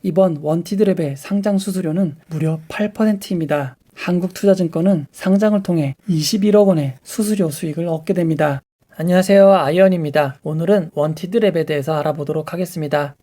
이번 원티드랩의 상장 수수료는 무려 8%입니다. 한국투자증권은 상장을 통해 21억 원의 수수료 수익을 얻게 됩니다. 안녕하세요, 아이언입니다. 오늘은 원티드랩에 대해서 알아보도록 하겠습니다.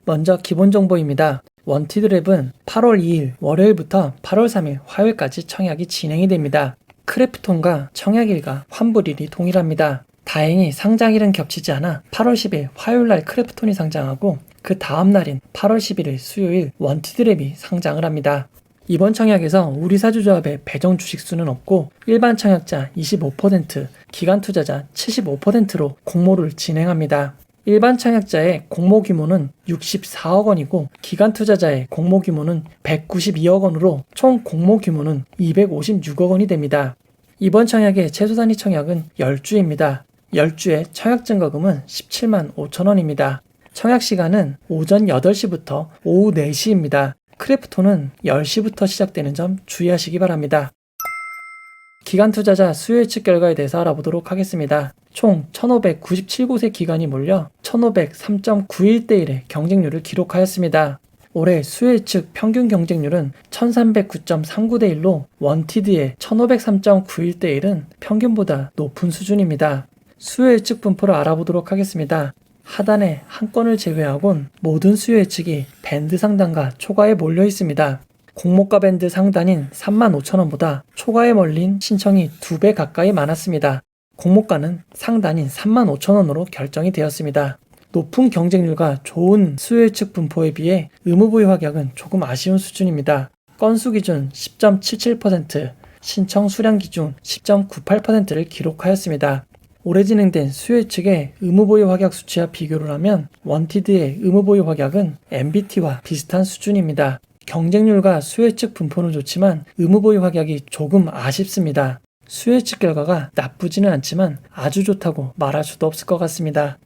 먼저 기본 정보입니다. 원티드랩은 8월 2일 월요일부터 8월 3일 화요일까지 청약이 진행이 됩니다. 크래프톤과 청약일과 환불일이 동일합니다. 다행히 상장일은 겹치지 않아 8월 10일 화요일날 크래프톤이 상장하고 그 다음날인 8월 11일 수요일 원티드랩이 상장을 합니다. 이번 청약에서 우리사주조합의 배정 주식수는 없고 일반 청약자 25%, 기관 투자자 75%로 공모를 진행합니다. 일반 청약자의 공모 규모는 64억 원이고 기관 투자자의 공모 규모는 192억 원으로 총 공모 규모는 256억 원이 됩니다. 이번 청약의 최소 단위 청약은 10주입니다. 10주의 청약 증거금은 17만 5천 원입니다. 청약 시간은 오전 8시부터 오후 4시입니다. 크래프톤은 10시부터 시작되는 점 주의하시기 바랍니다. 기관 투자자 수요 예측 결과에 대해서 알아보도록 하겠습니다. 총 1597곳의 기관이 몰려 1503.91대 1의 경쟁률을 기록하였습니다. 올해 수요 예측 평균 경쟁률은 1309.39대 1로 원티드의 1503.91대 1은 평균보다 높은 수준입니다. 수요 예측 분포를 알아보도록 하겠습니다. 하단의 한 건을 제외하곤 모든 수요 예측이 밴드 상단과 초과에 몰려 있습니다. 공모가 밴드 상단인 35,000원보다 초과에 몰린 신청이 2배 가까이 많았습니다. 공모가는 상단인 35,000원으로 결정이 되었습니다. 높은 경쟁률과 좋은 수요 예측 분포에 비해 의무부여 확약은 조금 아쉬운 수준입니다. 건수 기준 10.77%, 신청 수량 기준 10.98%를 기록하였습니다. 올해 진행된 수요 예측의 의무보유 확약 수치와 비교를 하면 원티드의 의무보유 확약은 MBT와 비슷한 수준입니다. 경쟁률과 수요 예측 분포는 좋지만 의무보유 확약이 조금 아쉽습니다. 수요 예측 결과가 나쁘지는 않지만 아주 좋다고 말할 수도 없을 것 같습니다.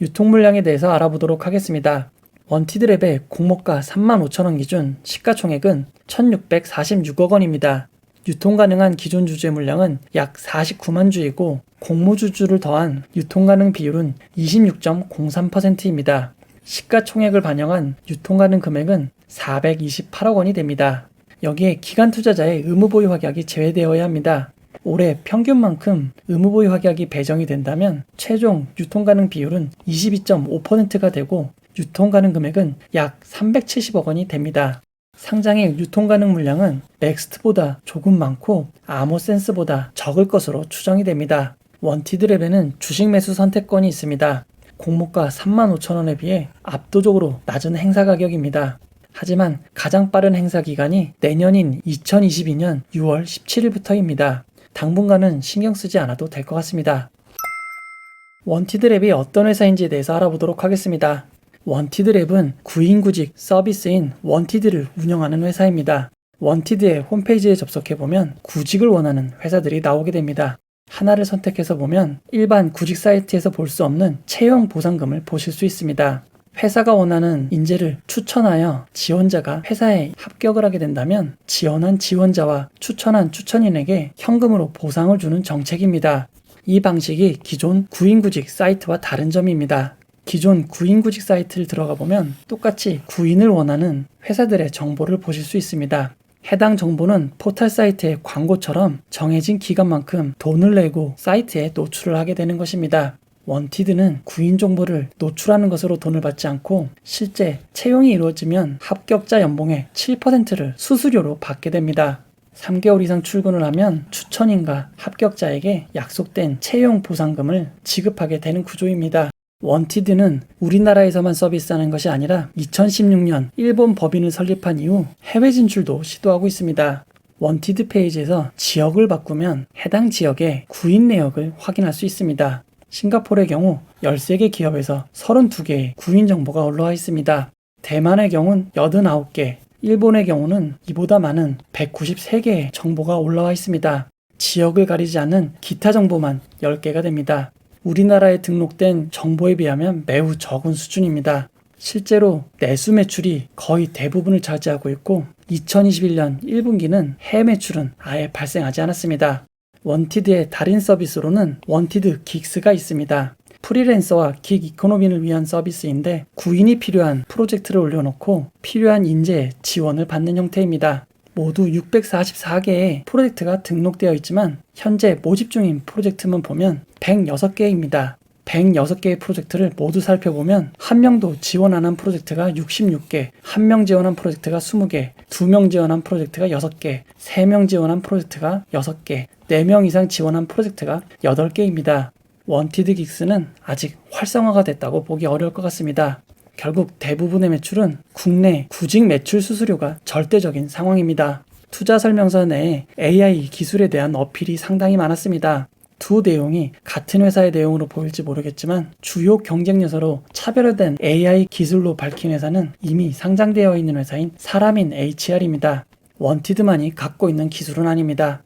유통 물량에 대해서 알아보도록 하겠습니다. 원티드랩의 공모가 35,000원 기준 시가총액은 1,646억 원입니다. 유통 가능한 기존 주주의 물량은 약 49만 주이고 공모주주를 더한 유통 가능 비율은 26.03%입니다. 시가총액을 반영한 유통 가능 금액은 428억 원이 됩니다. 여기에 기관 투자자의 의무보유 확약이 제외되어야 합니다. 올해 평균만큼 의무보유 확약이 배정이 된다면 최종 유통 가능 비율은 22.5%가 되고 유통 가능 금액은 약 370억 원이 됩니다. 상장의 유통 가능 물량은 넥스트보다 조금 많고 아모센스보다 적을 것으로 추정이 됩니다. 원티드랩에는 주식 매수 선택권이 있습니다. 공모가 35,000원에 비해 압도적으로 낮은 행사 가격입니다. 하지만 가장 빠른 행사 기간이 내년인 2022년 6월 17일부터입니다. 당분간은 신경 쓰지 않아도 될 것 같습니다. 원티드랩이 어떤 회사인지에 대해서 알아보도록 하겠습니다. 원티드랩은 구인구직 서비스인 원티드를 운영하는 회사입니다. 원티드의 홈페이지에 접속해보면 구직을 원하는 회사들이 나오게 됩니다. 하나를 선택해서 보면 일반 구직 사이트에서 볼 수 없는 채용 보상금을 보실 수 있습니다. 회사가 원하는 인재를 추천하여 지원자가 회사에 합격을 하게 된다면 지원한 지원자와 추천한 추천인에게 현금으로 보상을 주는 정책입니다. 이 방식이 기존 구인구직 사이트와 다른 점입니다. 기존 구인구직 사이트를 들어가 보면 똑같이 구인을 원하는 회사들의 정보를 보실 수 있습니다. 해당 정보는 포털 사이트의 광고처럼 정해진 기간만큼 돈을 내고 사이트에 노출을 하게 되는 것입니다. 원티드는 구인 정보를 노출하는 것으로 돈을 받지 않고 실제 채용이 이루어지면 합격자 연봉의 7%를 수수료로 받게 됩니다. 3개월 이상 출근을 하면 추천인과 합격자에게 약속된 채용 보상금을 지급하게 되는 구조입니다. 원티드는 우리나라에서만 서비스하는 것이 아니라 2016년 일본 법인을 설립한 이후 해외 진출도 시도하고 있습니다. 원티드 페이지에서 지역을 바꾸면 해당 지역의 구인 내역을 확인할 수 있습니다. 싱가포르의 경우 13개 기업에서 32개의 구인 정보가 올라와 있습니다. 대만의 경우는 89개, 일본의 경우는 이보다 많은 193개의 정보가 올라와 있습니다. 지역을 가리지 않는 기타 정보만 10개가 됩니다. 우리나라에 등록된 정보에 비하면 매우 적은 수준입니다. 실제로 내수 매출이 거의 대부분을 차지하고 있고 2021년 1분기는 해외 매출은 아예 발생하지 않았습니다. 원티드의 달인 서비스로는 원티드 긱스가 있습니다. 프리랜서와 긱 이코노미를 위한 서비스인데 구인이 필요한 프로젝트를 올려놓고 필요한 인재의 지원을 받는 형태입니다. 모두 644개의 프로젝트가 등록되어 있지만 현재 모집 중인 프로젝트만 보면 106개입니다. 106개의 프로젝트를 모두 살펴보면 한 명도 지원 안 한 프로젝트가 66개, 한 명 지원한 프로젝트가 20개, 2명 지원한 프로젝트가 6개, 3명 지원한 프로젝트가 6개, 4명 이상 지원한 프로젝트가 8개입니다. 원티드 긱스는 아직 활성화가 됐다고 보기 어려울 것 같습니다. 결국 대부분의 매출은 국내 구직 매출 수수료가 절대적인 상황입니다. 투자 설명서 내에 AI 기술에 대한 어필이 상당히 많았습니다. 두 내용이 같은 회사의 내용으로 보일지 모르겠지만 주요 경쟁 요소로 차별화된 AI 기술로 밝힌 회사는 이미 상장되어 있는 회사인 사람인 HR입니다. 원티드만이 갖고 있는 기술은 아닙니다.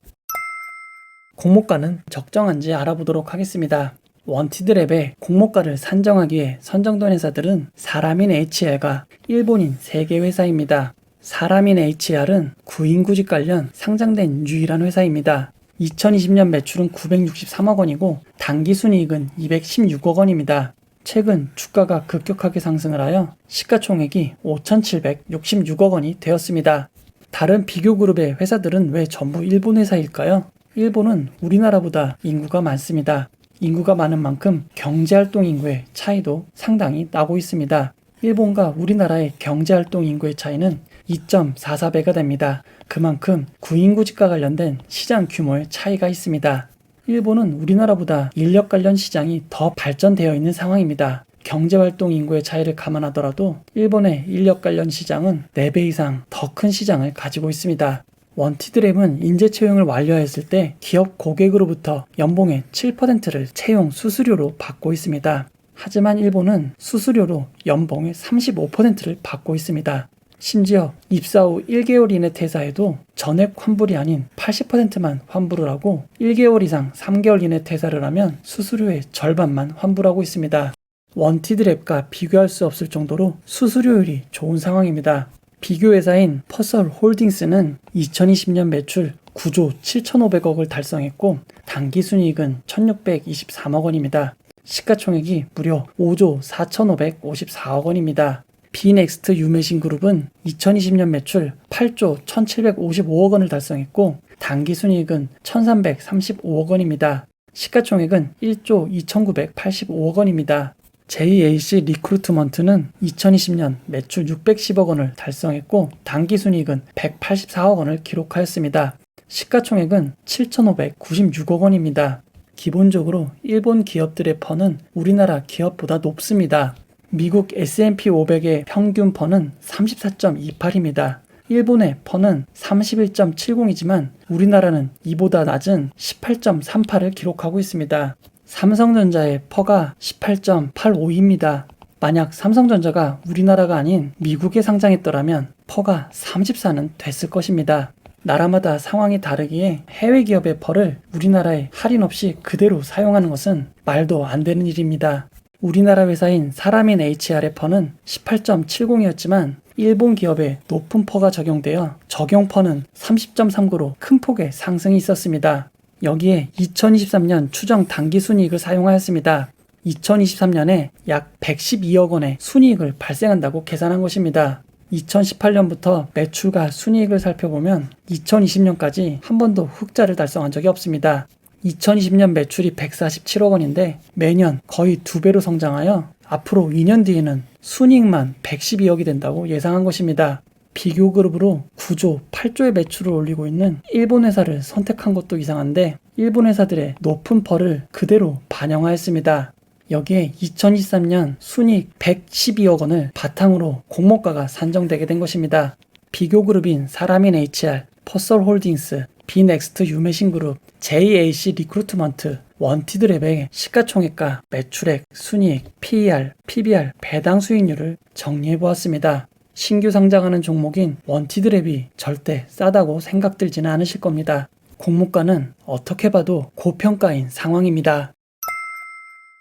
공모가는 적정한지 알아보도록 하겠습니다. 원티드랩의 공모가를 산정하기 위해 선정된 회사들은 사람인 HR과 일본인 3개 회사입니다. 사람인 HR은 구인구직 관련 상장된 유일한 회사입니다. 2020년 매출은 963억 원이고 당기순이익은 216억 원입니다. 최근 주가가 급격하게 상승을 하여 시가총액이 5,766억 원이 되었습니다. 다른 비교 그룹의 회사들은 왜 전부 일본 회사일까요? 일본은 우리나라보다 인구가 많습니다. 인구가 많은 만큼 경제활동 인구의 차이도 상당히 나고 있습니다. 일본과 우리나라의 경제활동 인구의 차이는 2.44배가 됩니다. 그만큼 구인구직과 관련된 시장 규모의 차이가 있습니다. 일본은 우리나라보다 인력 관련 시장이 더 발전되어 있는 상황입니다. 경제활동 인구의 차이를 감안하더라도 일본의 인력 관련 시장은 4배 이상 더 큰 시장을 가지고 있습니다. 원티드랩은 인재 채용을 완료했을 때 기업 고객으로부터 연봉의 7%를 채용 수수료로 받고 있습니다. 하지만 일본은 수수료로 연봉의 35%를 받고 있습니다. 심지어 입사 후 1개월 이내 퇴사해도 전액 환불이 아닌 80%만 환불을 하고 1개월 이상 3개월 이내 퇴사를 하면 수수료의 절반만 환불하고 있습니다. 원티드랩과 비교할 수 없을 정도로 수수료율이 좋은 상황입니다. 비교 회사인 퍼설 홀딩스는 2020년 매출 9조 7,500억을 달성했고 당기순이익은 1,623억 원입니다. 시가총액이 무려 5조 4,554억 원입니다. 비넥스트 유메신 그룹은 2020년 매출 8조 1,755억 원을 달성했고 당기순이익은 1,335억 원입니다. 시가총액은 1조 2,985억 원입니다. JAC 리크루트먼트는 2020년 매출 610억 원을 달성했고 당기순이익은 184억 원을 기록하였습니다. 시가총액은 7,596억 원입니다. 기본적으로 일본 기업들의 펀은 우리나라 기업보다 높습니다. 미국 S&P 500의 평균 펀은 34.28입니다. 일본의 펀은 31.70이지만 우리나라는 이보다 낮은 18.38을 기록하고 있습니다. 삼성전자의 퍼가 18.85입니다. 만약 삼성전자가 우리나라가 아닌 미국에 상장했더라면 퍼가 34는 됐을 것입니다. 나라마다 상황이 다르기에 해외 기업의 퍼를 우리나라에 할인 없이 그대로 사용하는 것은 말도 안 되는 일입니다. 우리나라 회사인 사람인 HR의 퍼는 18.70이었지만 일본 기업에 높은 퍼가 적용되어 적용 퍼는 30.39로 큰 폭의 상승이 있었습니다. 여기에 2023년 추정 당기순이익을 사용하였습니다. 2023년에 약 112억 원의 순이익을 발생한다고 계산한 것입니다. 2018년부터 매출과 순이익을 살펴보면 2020년까지 한 번도 흑자를 달성한 적이 없습니다. 2020년 매출이 147억 원인데 매년 거의 2배로 성장하여 앞으로 2년 뒤에는 순이익만 112억이 된다고 예상한 것입니다. 비교 그룹으로 9조, 8조의 매출을 올리고 있는 일본 회사를 선택한 것도 이상한데 일본 회사들의 높은 펄을 그대로 반영하였습니다. 여기에 2023년 순이익 112억 원을 바탕으로 공모가가 산정되게 된 것입니다. 비교 그룹인 사람인 HR, 퍼설 홀딩스, 비넥스트 유메신 그룹, JAC 리크루트먼트, 원티드랩의 시가총액과 매출액, 순이익, PER, PBR, 배당 수익률을 정리해보았습니다. 신규 상장하는 종목인 원티드랩이 절대 싸다고 생각들지는 않으실 겁니다. 공모가는 어떻게 봐도 고평가인 상황입니다.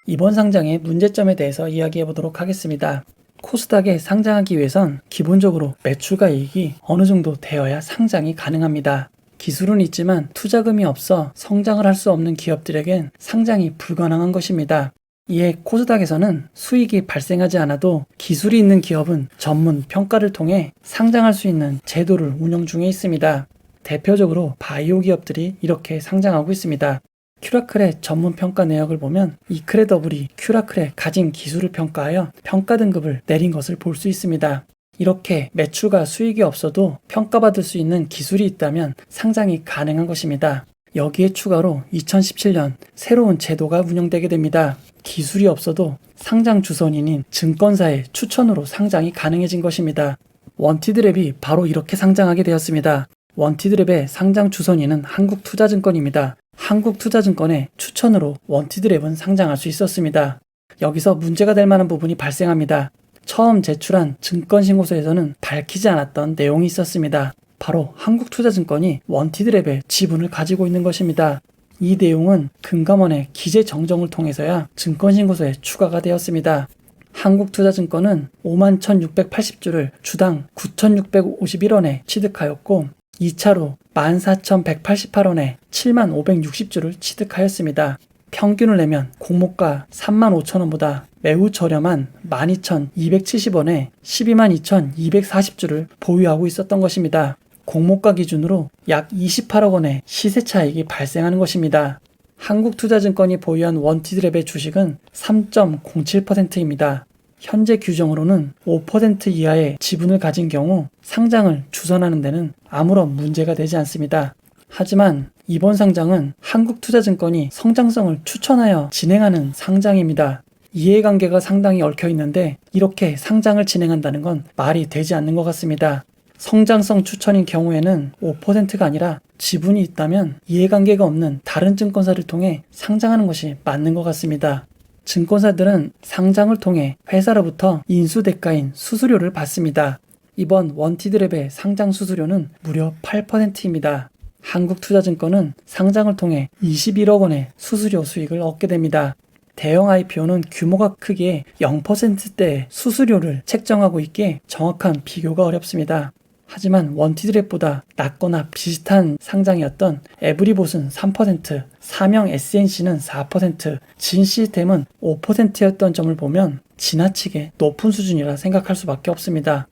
이번 상장의 문제점에 대해서 이야기해 보도록 하겠습니다. 코스닥에 상장하기 위해선 기본적으로 매출과 이익이 어느 정도 되어야 상장이 가능합니다. 기술은 있지만 투자금이 없어 성장을 할 수 없는 기업들에겐 상장이 불가능한 것입니다. 이에 코스닥에서는 수익이 발생하지 않아도 기술이 있는 기업은 전문 평가를 통해 상장할 수 있는 제도를 운영 중에 있습니다. 대표적으로 바이오 기업들이 이렇게 상장하고 있습니다. 큐라클의 전문 평가 내역을 보면 이크레더블이 큐라클의 가진 기술을 평가하여 평가 등급을 내린 것을 볼 수 있습니다. 이렇게 매출과 수익이 없어도 평가받을 수 있는 기술이 있다면 상장이 가능한 것입니다. 여기에 추가로 2017년 새로운 제도가 운영되게 됩니다. 기술이 없어도 상장 주선인인 증권사의 추천으로 상장이 가능해진 것입니다. 원티드랩이 바로 이렇게 상장하게 되었습니다. 원티드랩의 상장 주선인은 한국투자증권입니다. 한국투자증권의 추천으로 원티드랩은 상장할 수 있었습니다. 여기서 문제가 될 만한 부분이 발생합니다. 처음 제출한 증권신고서에서는 밝히지 않았던 내용이 있었습니다. 바로 한국투자증권이 원티드랩의 지분을 가지고 있는 것입니다. 이 내용은 금감원의 기재 정정을 통해서야 증권신고서에 추가가 되었습니다. 한국투자증권은 51,680주를 주당 9,651원에 취득하였고 2차로 14,188원에 7,560주를 취득하였습니다. 평균을 내면 공모가 35,000원보다 매우 저렴한 12,270원에 122,240주를 보유하고 있었던 것입니다. 공모가 기준으로 약 28억 원의 시세 차익이 발생하는 것입니다. 한국투자증권이 보유한 원티드랩의 주식은 3.07%입니다. 현재 규정으로는 5% 이하의 지분을 가진 경우 상장을 주선하는 데는 아무런 문제가 되지 않습니다. 하지만 이번 상장은 한국투자증권이 성장성을 추천하여 진행하는 상장입니다. 이해관계가 상당히 얽혀 있는데 이렇게 상장을 진행한다는 건 말이 되지 않는 것 같습니다. 성장성 추천인 경우에는 5%가 아니라 지분이 있다면 이해관계가 없는 다른 증권사를 통해 상장하는 것이 맞는 것 같습니다. 증권사들은 상장을 통해 회사로부터 인수대가인 수수료를 받습니다. 이번 원티드랩의 상장 수수료는 무려 8%입니다. 한국투자증권은 상장을 통해 21억 원의 수수료 수익을 얻게 됩니다. 대형 IPO는 규모가 크기에 0%대의 수수료를 책정하고 있기에 정확한 비교가 어렵습니다. 하지만 원티드랩보다 낮거나 비슷한 상장이었던 에브리봇은 3%, 사명 SNC는 4%, 진시스템은 5%였던 점을 보면 지나치게 높은 수준이라 생각할 수밖에 없습니다.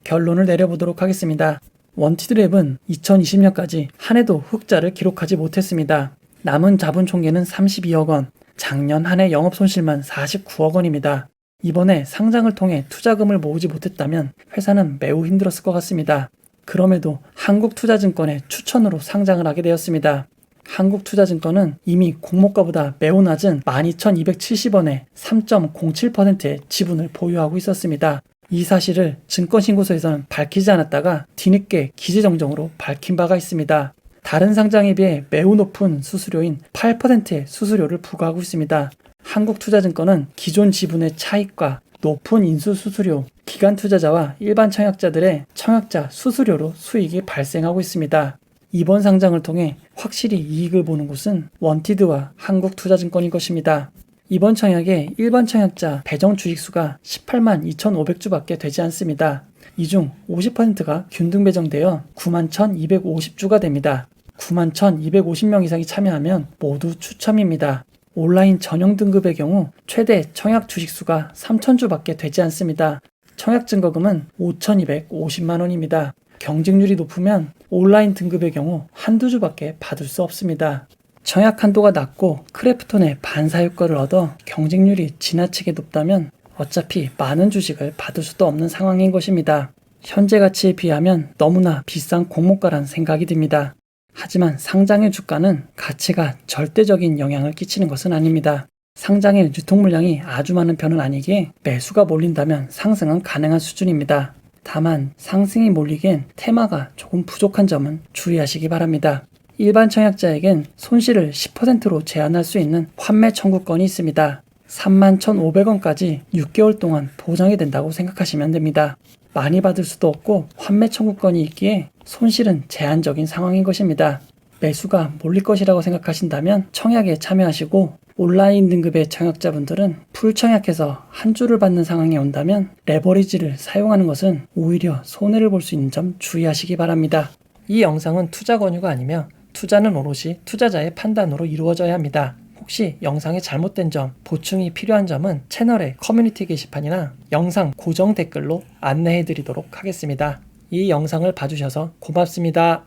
결론을 내려보도록 하겠습니다. 원티드랩은 2020년까지 한 해도 흑자를 기록하지 못했습니다. 남은 자본 총계는 32억 원, 작년 한 해 영업 손실만 49억 원입니다. 이번에 상장을 통해 투자금을 모으지 못했다면 회사는 매우 힘들었을 것 같습니다. 그럼에도 한국투자증권의 추천으로 상장을 하게 되었습니다. 한국투자증권은 이미 공모가보다 매우 낮은 12,270원에 3.07%의 지분을 보유하고 있었습니다. 이 사실을 증권신고서에서는 밝히지 않았다가 뒤늦게 기재정정으로 밝힌 바가 있습니다. 다른 상장에 비해 매우 높은 수수료인 8%의 수수료를 부과하고 있습니다. 한국투자증권은 기존 지분의 차익과 높은 인수수수료, 기관투자자와 일반 청약자들의 청약자 수수료로 수익이 발생하고 있습니다. 이번 상장을 통해 확실히 이익을 보는 곳은 원티드와 한국투자증권인 것입니다. 이번 청약에 일반 청약자 배정 주식수가 18만 2,500주밖에 되지 않습니다. 이 중 50%가 균등 배정되어 91,250주가 됩니다. 91,250명 이상이 참여하면 모두 추첨입니다. 온라인 전용 등급의 경우 최대 청약 주식수가 3,000주밖에 되지 않습니다. 청약 증거금은 5,250만 원입니다. 경쟁률이 높으면 온라인 등급의 경우 한두 주밖에 받을 수 없습니다. 청약 한도가 낮고 크래프톤의 반사 효과를 얻어 경쟁률이 지나치게 높다면 어차피 많은 주식을 받을 수도 없는 상황인 것입니다. 현재 가치에 비하면 너무나 비싼 공모가란 생각이 듭니다. 하지만 상장의 주가는 가치가 절대적인 영향을 끼치는 것은 아닙니다. 상장의 유통 물량이 아주 많은 편은 아니기에 매수가 몰린다면 상승은 가능한 수준입니다. 다만 상승이 몰리기엔 테마가 조금 부족한 점은 주의하시기 바랍니다. 일반 청약자에겐 손실을 10%로 제한할 수 있는 환매 청구권이 있습니다. 31,500원까지 6개월 동안 보장이 된다고 생각하시면 됩니다. 많이 받을 수도 없고 환매 청구권이 있기에 손실은 제한적인 상황인 것입니다. 매수가 몰릴 것이라고 생각하신다면 청약에 참여하시고 온라인 등급의 청약자분들은 풀청약해서 한 주를 받는 상황이 온다면 레버리지를 사용하는 것은 오히려 손해를 볼 수 있는 점 주의하시기 바랍니다. 이 영상은 투자 권유가 아니며 투자는 오롯이 투자자의 판단으로 이루어져야 합니다. 혹시 영상에 잘못된 점, 보충이 필요한 점은 채널의 커뮤니티 게시판이나 영상 고정 댓글로 안내해 드리도록 하겠습니다. 이 영상을 봐주셔서 고맙습니다.